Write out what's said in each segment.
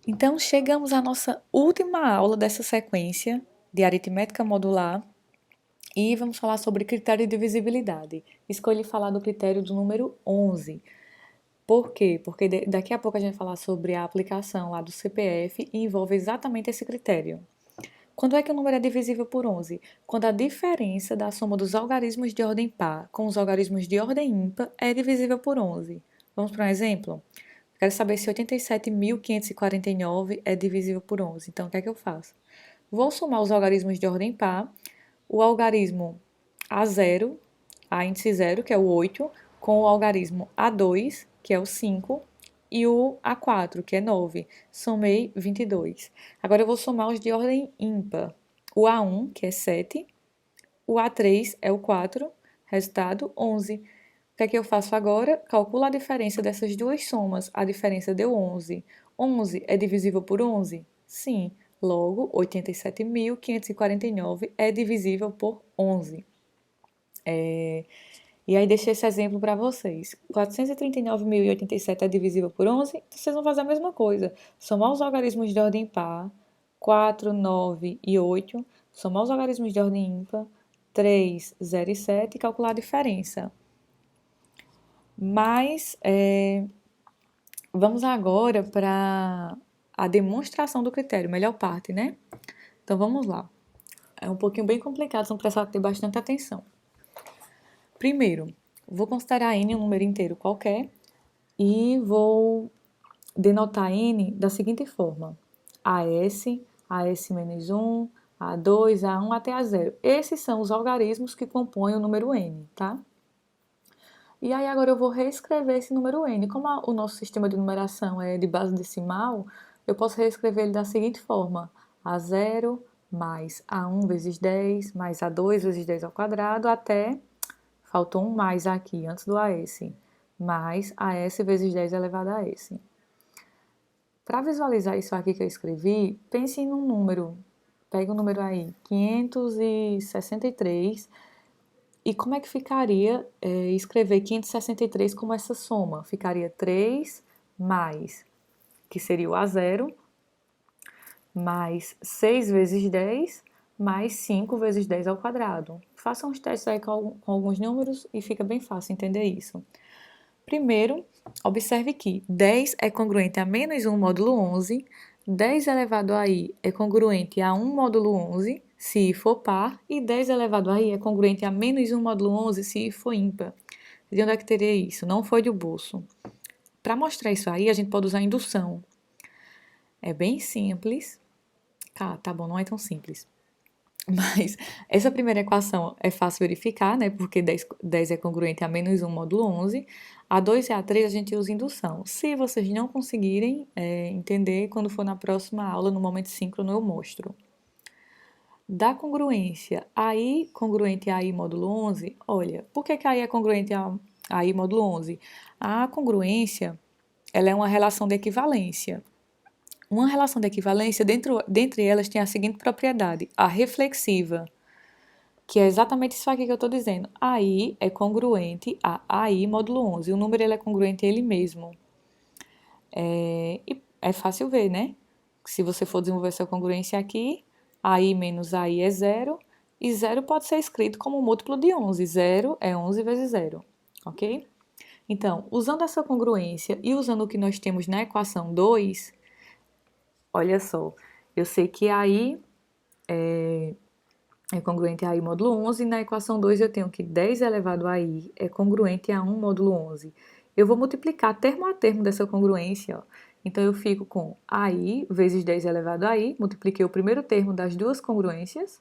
Então, chegamos à nossa última aula dessa sequência de aritmética modular e vamos falar sobre critério de divisibilidade. Escolhi falar do critério do número 11. Por quê? Porque daqui a pouco a gente vai falar sobre a aplicação lá do CPF e envolve exatamente esse critério. Quando é que o número é divisível por 11? Quando a diferença da soma dos algarismos de ordem par com os algarismos de ordem ímpar é divisível por 11. Vamos para um exemplo? Quero saber se 87.549 é divisível por 11. Então, o que é que eu faço? Vou somar os algarismos de ordem par, o algarismo A0, a índice 0, que é o 8, com o algarismo A2, que é o 5, e o A4, que é 9. Somei 22. Agora eu vou somar os de ordem ímpar. O A1, que é 7, o A3 é o 4, resultado 11. O que é que eu faço agora? Calculo a diferença dessas duas somas. A diferença deu 11. 11 é divisível por 11? Sim. Logo, 87.549 é divisível por 11. E aí deixei esse exemplo para vocês. 439.087 é divisível por 11, vocês vão fazer a mesma coisa. Somar os algarismos de ordem par, 4, 9 e 8. Somar os algarismos de ordem ímpar, 3, 0 e 7 e calcular a diferença. Mas vamos agora para a demonstração do critério, melhor parte, né? Então vamos lá. É um pouquinho bem complicado, então precisar ter bastante atenção. Primeiro, vou considerar n um número inteiro qualquer e vou denotar n da seguinte forma: AS, AS-1, A2, A1 até A0. Esses são os algarismos que compõem o número n, tá? E aí agora eu vou reescrever esse número n. Como o nosso sistema de numeração é de base decimal, eu posso reescrever ele da seguinte forma: A0 mais A1 vezes 10 mais A2 vezes 10 ao quadrado até, faltou um mais aqui antes do AS, mais AS vezes 10 elevado a S. Para visualizar isso aqui que eu escrevi, pense em um número. Pega o número aí, 563. E como é que ficaria escrever 563 como essa soma? Ficaria 3 mais, que seria o A0, mais 6 vezes 10, mais 5 vezes 10 ao quadrado. Façam uns testes aí com alguns números e fica bem fácil entender isso. Primeiro, observe que 10 é congruente a menos 1 módulo 11, 10 elevado a i é congruente a 1 módulo 11, se i for par, e 10 elevado a i é congruente a menos 1 módulo 11, se i for ímpar. De onde é que teria isso? Não foi do bolso. Para mostrar isso aí, a gente pode usar indução. É bem simples. Tá bom, não é tão simples. Mas essa primeira equação é fácil verificar, né? Porque 10 é congruente a menos 1 módulo 11. A 2 e a 3 a gente usa indução. Se vocês não conseguirem entender, quando for na próxima aula, no momento síncrono, eu mostro. Da congruência AI congruente a I módulo 11, olha, por que AI é congruente a I módulo 11? A congruência, ela é uma relação de equivalência. Uma relação de equivalência, dentre elas, tem a seguinte propriedade, a reflexiva, que é exatamente isso aqui que eu estou dizendo. AI é congruente a AI módulo 11. O número ele é congruente a ele mesmo. E é fácil ver, né? Se você for desenvolver essa congruência aqui, AI menos AI é zero, e zero pode ser escrito como múltiplo de 11. Zero é 11 vezes zero, ok? Então, usando essa congruência e usando o que nós temos na equação 2, olha só, eu sei que AI é congruente a i módulo 11, e na equação 2 eu tenho que 10 elevado a i é congruente a 1 módulo 11. Eu vou multiplicar termo a termo dessa congruência, ó. Então eu fico com ai vezes 10 elevado a i, multipliquei o primeiro termo das duas congruências,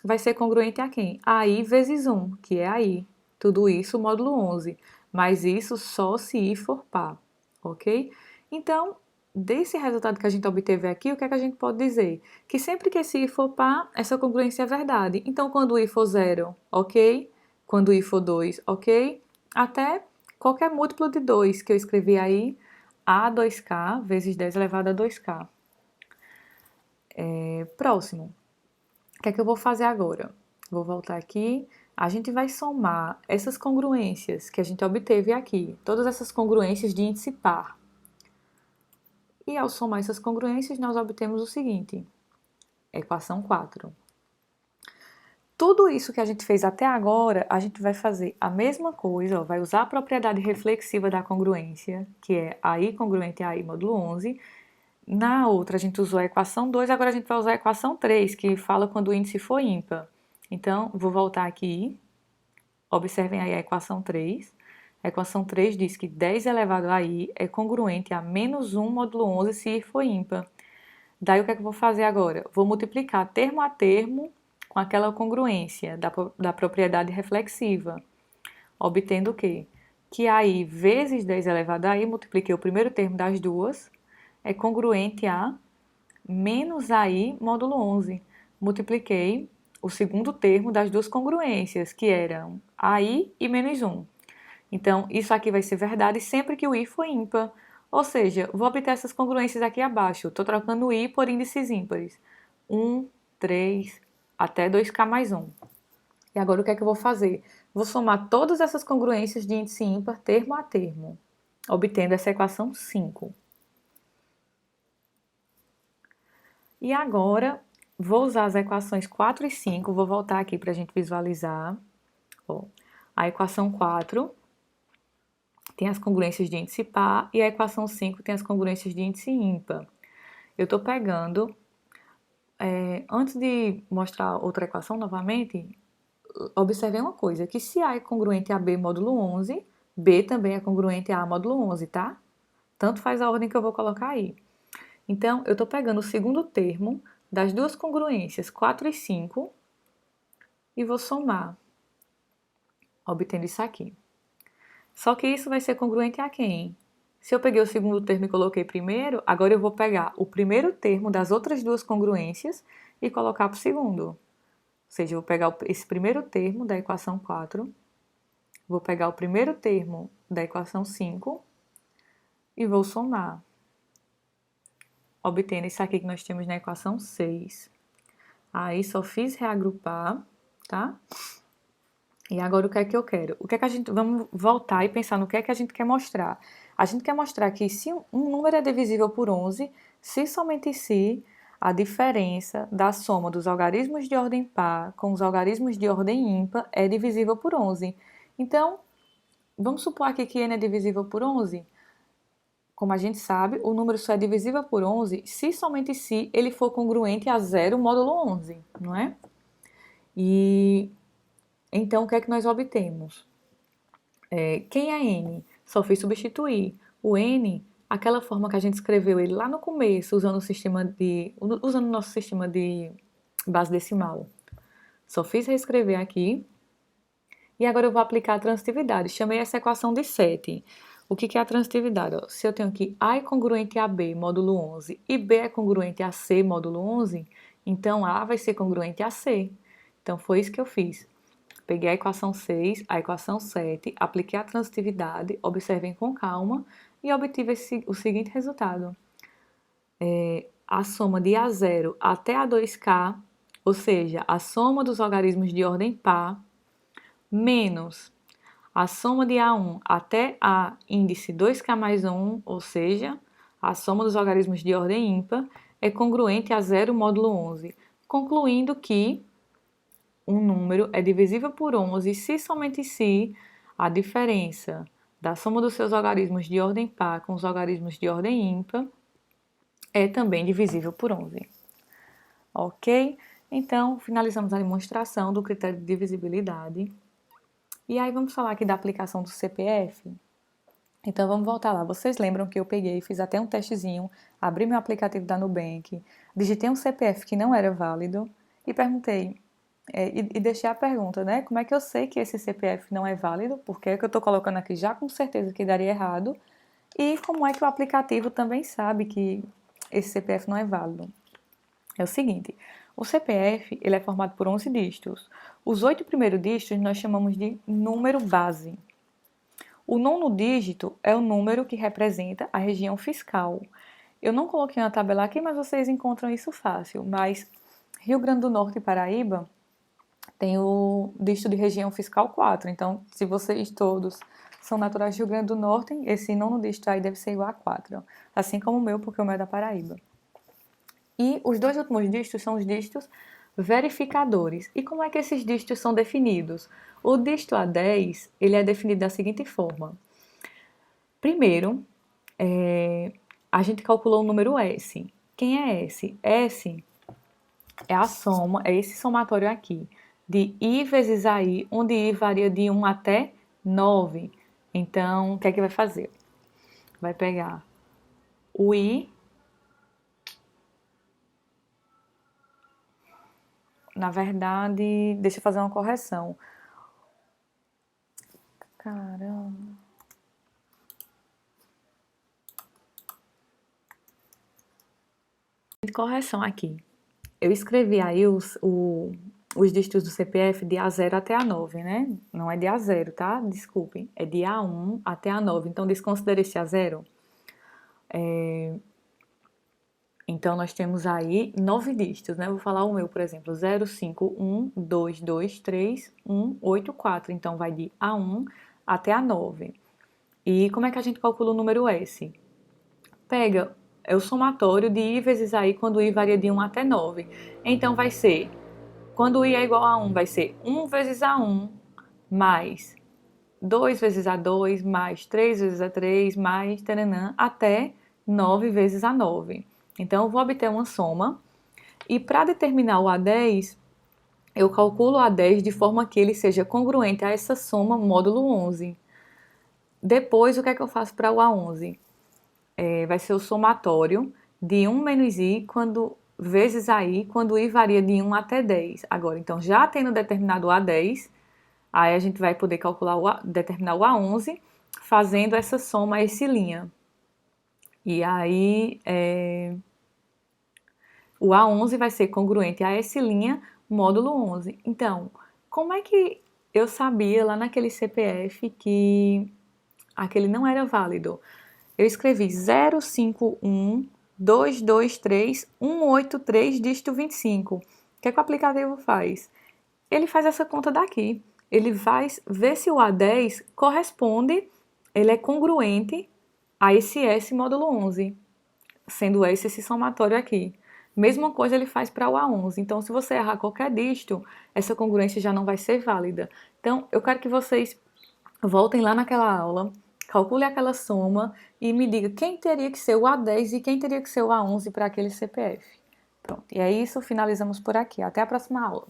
vai ser congruente a quem? Ai vezes 1, que é ai. Tudo isso módulo 11, mas isso só se i for par, ok? Então, desse resultado que a gente obteve aqui, o que é que a gente pode dizer? Que sempre que esse i for par, essa congruência é verdade. Então, quando o i for 0, ok? Quando o i for 2, ok? Até qualquer múltiplo de 2 que eu escrevi aí, A2K vezes 10 elevado a 2K. Próximo. O que é que eu vou fazer agora? Vou voltar aqui. A gente vai somar essas congruências que a gente obteve aqui. Todas essas congruências de índice par. E ao somar essas congruências, nós obtemos o seguinte, equação 4. Tudo isso que a gente fez até agora, a gente vai fazer a mesma coisa, ó, vai usar a propriedade reflexiva da congruência, que é AI congruente a AI módulo 11. Na outra, a gente usou a equação 2, agora a gente vai usar a equação 3, que fala quando o índice for ímpar. Então, vou voltar aqui, observem aí a equação 3. A equação 3 diz que 10 elevado a i é congruente a menos 1 módulo 11 se for ímpar. Daí o que é que eu vou fazer agora? Vou multiplicar termo a termo com aquela congruência da propriedade reflexiva, obtendo o quê? Que AI vezes 10 elevado a i, multipliquei o primeiro termo das duas, é congruente a menos AI módulo 11. Multipliquei o segundo termo das duas congruências, que eram AI e menos 1. Então, isso aqui vai ser verdade sempre que o i for ímpar. Ou seja, vou obter essas congruências aqui abaixo. Estou trocando o i por índices ímpares. 1, 3, até 2k mais 1. E agora o que é que eu vou fazer? Vou somar todas essas congruências de índice ímpar termo a termo, obtendo essa equação 5. E agora, vou usar as equações 4 e 5, vou voltar aqui para a gente visualizar. Ó, a equação 4 tem as congruências de índice par e a equação 5 tem as congruências de índice ímpar. Eu estou pegando, antes de mostrar outra equação novamente, observem uma coisa, que se A é congruente a B módulo 11, B também é congruente a A módulo 11, tá? Tanto faz a ordem que eu vou colocar aí. Então, eu estou pegando o segundo termo das duas congruências 4 e 5 e vou somar, obtendo isso aqui. Só que isso vai ser congruente a quem? Se eu peguei o segundo termo e coloquei primeiro, agora eu vou pegar o primeiro termo das outras duas congruências e colocar para o segundo. Ou seja, eu vou pegar esse primeiro termo da equação 4, vou pegar o primeiro termo da equação 5 e vou somar, obtendo isso aqui que nós temos na equação 6. Aí só fiz reagrupar, tá? E agora o que é que eu quero? O que é que a gente... Vamos voltar e pensar no que é que a gente quer mostrar. A gente quer mostrar que se um número é divisível por 11, se somente se a diferença da soma dos algarismos de ordem par com os algarismos de ordem ímpar é divisível por 11. Então, vamos supor aqui que n é divisível por 11. Como a gente sabe, o número só é divisível por 11 se somente se ele for congruente a 0 módulo 11, não é? E então, o que é que nós obtemos? Quem é n? Só fiz substituir. O n, aquela forma que a gente escreveu ele lá no começo, usando o nosso sistema de base decimal. Só fiz reescrever aqui. E agora eu vou aplicar a transitividade. Chamei essa equação de 7. O que é a transitividade? Se eu tenho aqui A é congruente a B, módulo 11, e B é congruente a C, módulo 11, então A vai ser congruente a C. Então, foi isso que eu fiz. Peguei a equação 6, a equação 7, apliquei a transitividade, observem com calma, e obtive o seguinte resultado. A soma de A0 até A2K, ou seja, a soma dos algarismos de ordem par, menos a soma de A1 até A índice 2K mais 1, ou seja, a soma dos algarismos de ordem ímpar, é congruente a 0 módulo 11, concluindo que um número é divisível por 11 se somente se a diferença da soma dos seus algarismos de ordem par com os algarismos de ordem ímpar é também divisível por 11. Ok? Então, finalizamos a demonstração do critério de divisibilidade. E aí vamos falar aqui da aplicação do CPF? Então vamos voltar lá. Vocês lembram que eu peguei, fiz até um testezinho, abri meu aplicativo da Nubank, digitei um CPF que não era válido e perguntei, e deixei a pergunta, né? Como é que eu sei que esse CPF não é válido? Porque é que eu estou colocando aqui já com certeza que daria errado. E como é que o aplicativo também sabe que esse CPF não é válido? É o seguinte, o CPF ele é formado por 11 dígitos. Os 8 primeiros dígitos nós chamamos de número base. O nono dígito é o número que representa a região fiscal. Eu não coloquei na tabela aqui, mas vocês encontram isso fácil. Mas Rio Grande do Norte e Paraíba tem o dígito de região fiscal 4. Então, se vocês todos são naturais do Rio Grande do Norte. Esse nono dígito aí deve ser igual a 4, assim como o meu, porque o meu é da Paraíba. E os dois últimos dígitos são os dígitos verificadores. E como é que esses dígitos são definidos? O dígito A10, ele é definido da seguinte forma. Primeiro, a gente calculou o número S. Quem é S? S é a soma, é esse somatório aqui, de I vezes AI, onde I varia de 1 até 9. Então, o que é que vai fazer? Vai pegar o I, na verdade, deixa eu fazer uma correção. Caramba. Correção aqui. Eu escrevi aí os dígitos do CPF de A0 até A9, né? Não é de A0, tá? Desculpem. É de A1 até A9. Então, desconsidere esse A0. Então, nós temos aí 9 dígitos, né? Vou falar o meu, por exemplo. 0, 5, 1, 2, 2, 3, 1, 8, 4. Então, vai de A1 até A9. E como é que a gente calcula o número S? Pega o somatório de I vezes AI quando I varia de 1 até 9. Então, vai ser, quando I é igual a 1, vai ser 1 vezes A1 mais 2 vezes A2 mais 3 vezes A3 mais taranã, até 9 vezes A9. Então, eu vou obter uma soma. E para determinar o A10, eu calculo o A10 de forma que ele seja congruente a essa soma módulo 11. Depois, o que é que eu faço para o A11? Vai ser o somatório de 1 menos I vezes AI, quando I varia de 1 até 10. Agora, então, já tendo determinado o A10, aí a gente vai poder calcular determinar o A11 fazendo essa soma esse linha. E aí, o A11 vai ser congruente a esse linha módulo 11. Então, como é que eu sabia lá naquele CPF que aquele não era válido? Eu escrevi 051223183 dígito 25. O que é que o aplicativo faz? Ele faz essa conta daqui. Ele vai ver se o A10 corresponde, ele é congruente a esse S módulo 11, sendo esse somatório aqui. Mesma coisa ele faz para o A11. Então, se você errar qualquer dígito, essa congruência já não vai ser válida. Então, eu quero que vocês voltem lá naquela aula, calcule aquela soma e me diga quem teria que ser o A10 e quem teria que ser o A11 para aquele CPF. Pronto, e é isso, finalizamos por aqui. Até a próxima aula.